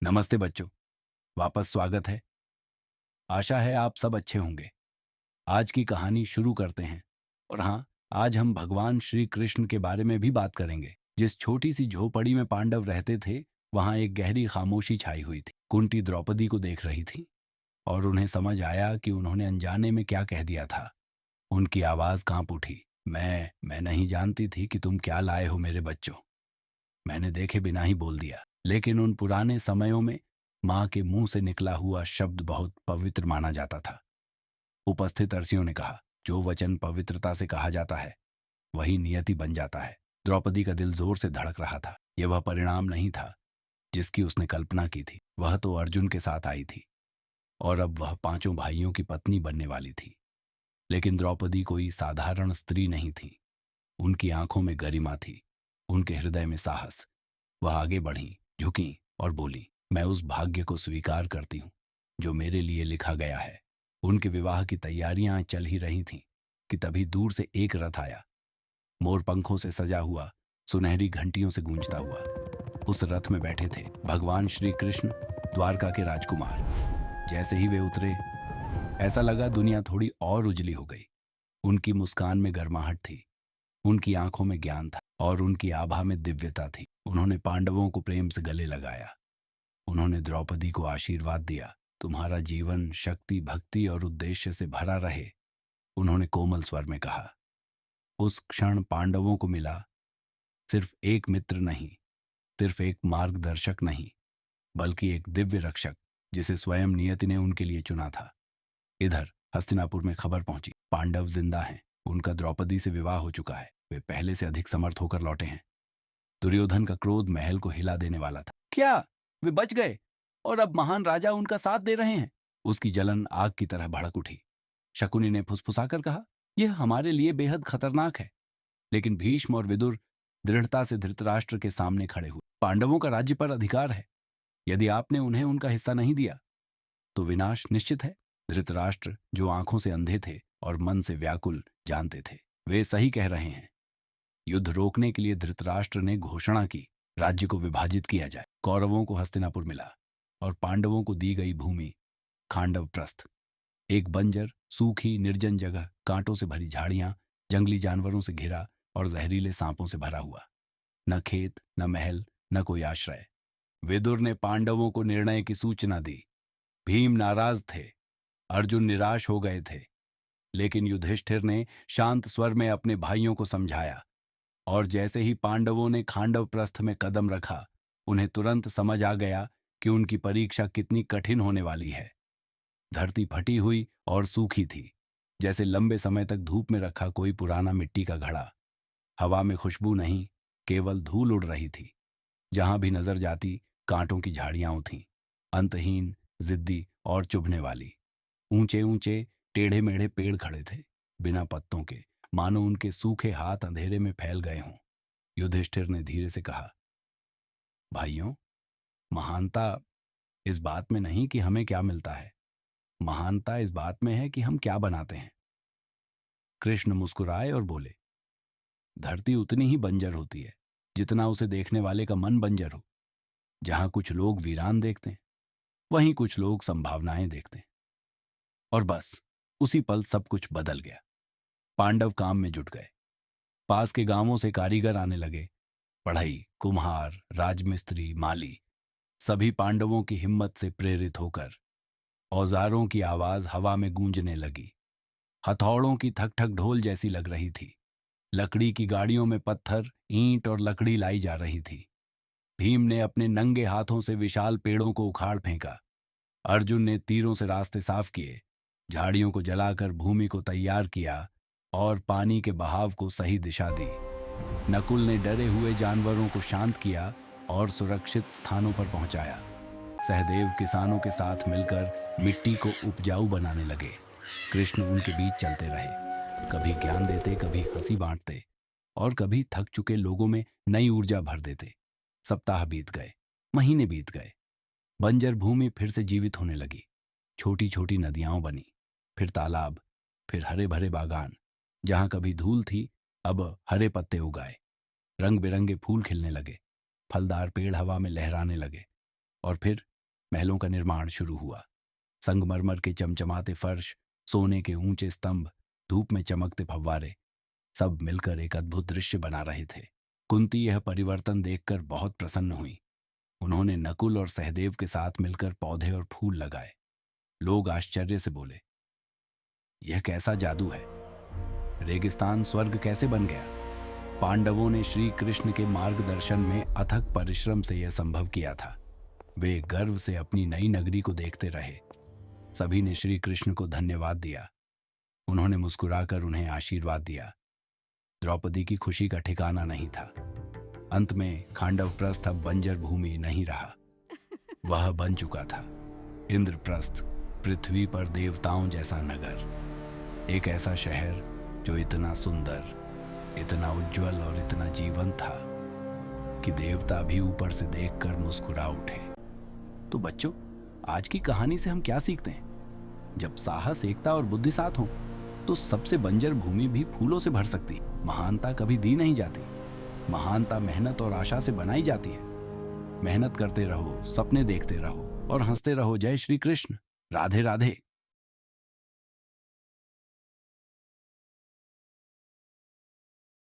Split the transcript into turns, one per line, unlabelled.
नमस्ते बच्चों, वापस स्वागत है। आशा है आप सब अच्छे होंगे। आज की कहानी शुरू करते हैं। और हाँ, आज हम भगवान श्री कृष्ण के बारे में भी बात करेंगे। जिस छोटी सी झोपड़ी में पांडव रहते थे, वहां एक गहरी खामोशी छाई हुई थी। कुंती द्रौपदी को देख रही थी और उन्हें समझ आया कि उन्होंने अनजाने में क्या कह दिया था। उनकी आवाज कांप उठी। मैं नहीं जानती थी कि तुम क्या लाए हो मेरे बच्चों। मैंने देखे बिना ही बोल दिया। लेकिन उन पुराने समयों में माँ के मुंह से निकला हुआ शब्द बहुत पवित्र माना जाता था। उपस्थित अर्षियों ने कहा, जो वचन पवित्रता से कहा जाता है वही नियति बन जाता है। द्रौपदी का दिल जोर से धड़क रहा था। यह वह परिणाम नहीं था जिसकी उसने कल्पना की थी। वह तो अर्जुन के साथ आई थी और अब वह पांचों भाइयों की पत्नी बनने वाली थी। लेकिन द्रौपदी कोई साधारण स्त्री नहीं थी। उनकी आंखों में गरिमा थी, उनके हृदय में साहस। वह आगे बढ़ी, झुकी और बोली, मैं उस भाग्य को स्वीकार करती हूँ जो मेरे लिए लिखा गया है। उनके विवाह की तैयारियां चल ही रही थीं कि तभी दूर से एक रथ आया, मोर पंखों से सजा हुआ, सुनहरी घंटियों से गूंजता हुआ। उस रथ में बैठे थे भगवान श्री कृष्ण, द्वारका के राजकुमार। जैसे ही वे उतरे, ऐसा लगा दुनिया थोड़ी और उजली हो गई। उनकी मुस्कान में गर्माहट थी, उनकी आंखों में ज्ञान था और उनकी आभा में दिव्यता थी। उन्होंने पांडवों को प्रेम से गले लगाया। उन्होंने द्रौपदी को आशीर्वाद दिया, तुम्हारा जीवन शक्ति, भक्ति और उद्देश्य से भरा रहे। उन्होंने कोमल स्वर में कहा। उस क्षण पांडवों को मिला सिर्फ एक मित्र नहीं, सिर्फ एक मार्गदर्शक नहीं, बल्कि एक दिव्य रक्षक जिसे स्वयं नियति ने उनके लिए चुना था। इधर हस्तिनापुर में खबर पहुंची, पांडव जिंदा हैं। उनका द्रौपदी से विवाह हो चुका है। वे पहले से अधिक समर्थ होकर लौटे हैं। दुर्योधन का क्रोध महल को हिला देने वाला था। क्या वे बच गए और अब महान राजा उनका साथ दे रहे हैं? उसकी जलन आग की तरह भड़क उठी। शकुनी ने फुसफुसाकर कहा, यह हमारे लिए बेहद खतरनाक है। लेकिन भीष्म और विदुर दृढ़ता से धृतराष्ट्र के सामने खड़े हुए। पांडवों का राज्य पर अधिकार है। यदि आपने उन्हें उनका हिस्सा नहीं दिया तो विनाश निश्चित है। धृतराष्ट्र, जो आंखों से अंधे थे और मन से व्याकुल, जानते थे वे सही कह रहे हैं। युद्ध रोकने के लिए धृतराष्ट्र ने घोषणा की, राज्य को विभाजित किया जाए। कौरवों को हस्तिनापुर मिला और पांडवों को दी गई भूमि खांडव प्रस्थ, एक बंजर सूखी निर्जन जगह, कांटों से भरी झाड़ियां, जंगली जानवरों से घिरा और जहरीले सांपों से भरा हुआ। न खेत, न महल, न कोई आश्रय। विदुर ने पांडवों को निर्णय की सूचना दी। भीम नाराज थे, अर्जुन निराश हो गए थे। लेकिन युधिष्ठिर ने शांत स्वर में अपने भाइयों को समझाया। और जैसे ही पांडवों ने खांडव प्रस्थ में कदम रखा, उन्हें तुरंत समझ आ गया कि उनकी परीक्षा कितनी कठिन होने वाली है। धरती फटी हुई और सूखी थी, जैसे लंबे समय तक धूप में रखा कोई पुराना मिट्टी का घड़ा। हवा में खुशबू नहीं, केवल धूल उड़ रही थी। जहां भी नजर जाती, कांटों की झाड़ियां थीं, अंतहीन, जिद्दी और चुभने वाली। ऊंचे ऊंचे टेढ़े मेढ़े पेड़ खड़े थे, बिना पत्तों के, मानो उनके सूखे हाथ अंधेरे में फैल गए हों। युधिष्ठिर ने धीरे से कहा, भाइयों, महानता इस बात में नहीं कि हमें क्या मिलता है, महानता इस बात में है कि हम क्या बनाते हैं। कृष्ण मुस्कुराए और बोले, धरती उतनी ही बंजर होती है जितना उसे देखने वाले का मन बंजर हो। जहां कुछ लोग वीरान देखते हैं, वहीं कुछ लोग संभावनाएं देखते हैं। और बस उसी पल सब कुछ बदल गया। पांडव काम में जुट गए। पास के गांवों से कारीगर आने लगे। बढ़ई, कुम्हार, राजमिस्त्री, माली, सभी पांडवों की हिम्मत से प्रेरित होकर औजारों की आवाज हवा में गूंजने लगी। हथौड़ों की ठक ठक ढोल जैसी लग रही थी। लकड़ी की गाड़ियों में पत्थर, ईंट और लकड़ी लाई जा रही थी। भीम ने अपने नंगे हाथों से विशाल पेड़ों को उखाड़ फेंका। अर्जुन ने तीरों से रास्ते साफ किए, झाड़ियों को जलाकर भूमि को तैयार किया और पानी के बहाव को सही दिशा दी। नकुल ने डरे हुए जानवरों को शांत किया और सुरक्षित स्थानों पर पहुंचाया। सहदेव किसानों के साथ मिलकर मिट्टी को उपजाऊ बनाने लगे। कृष्ण उनके बीच चलते रहे, कभी ज्ञान देते, कभी हंसी बांटते और कभी थक चुके लोगों में नई ऊर्जा भर देते। सप्ताह बीत गए, महीने बीत गए। बंजर भूमि फिर से जीवित होने लगी। छोटी छोटी नदियां बनी, फिर तालाब, फिर हरे भरे बागान। जहां कभी धूल थी, अब हरे पत्ते उगाए। रंग बिरंगे फूल खिलने लगे, फलदार पेड़ हवा में लहराने लगे। और फिर महलों का निर्माण शुरू हुआ। संगमरमर के चमचमाते फर्श, सोने के ऊंचे स्तंभ, धूप में चमकते फव्वारे, सब मिलकर एक अद्भुत दृश्य बना रहे थे। कुंती यह परिवर्तन देखकर बहुत प्रसन्न हुई। उन्होंने नकुल और सहदेव के साथ मिलकर पौधे और फूल लगाए। लोग आश्चर्य से बोले, यह कैसा जादू है? रेगिस्तान स्वर्ग कैसे बन गया? पांडवों ने श्री कृष्ण के मार्गदर्शन में अथक परिश्रम से यह संभव किया था। वे गर्व से अपनी नई नगरी को देखते रहे। सभी ने श्री कृष्ण को धन्यवाद दिया। उन्होंने मुस्कुराकर उन्हें आशीर्वाद दिया। द्रौपदी की खुशी का ठिकाना नहीं था। अंत में खांडवप्रस्थ अब बंजर भूमि नहीं रहा, वह बन चुका था इंद्रप्रस्थ, पृथ्वी पर देवताओं जैसा नगर। एक ऐसा शहर जो इतना सुंदर, इतना उज्जवल और इतना जीवंत था कि देवता भी ऊपर से देखकर मुस्कुरा उठे। तो बच्चों, आज की कहानी से हम क्या सीखते हैं? जब साहस, एकता और बुद्धि साथ हो तो सबसे बंजर भूमि भी फूलों से भर सकती। महानता कभी दी नहीं जाती, महानता मेहनत और आशा से बनाई जाती है। मेहनत करते रहो, सपने देखते रहो और हंसते रहो। जय श्री कृष्ण। राधे राधे।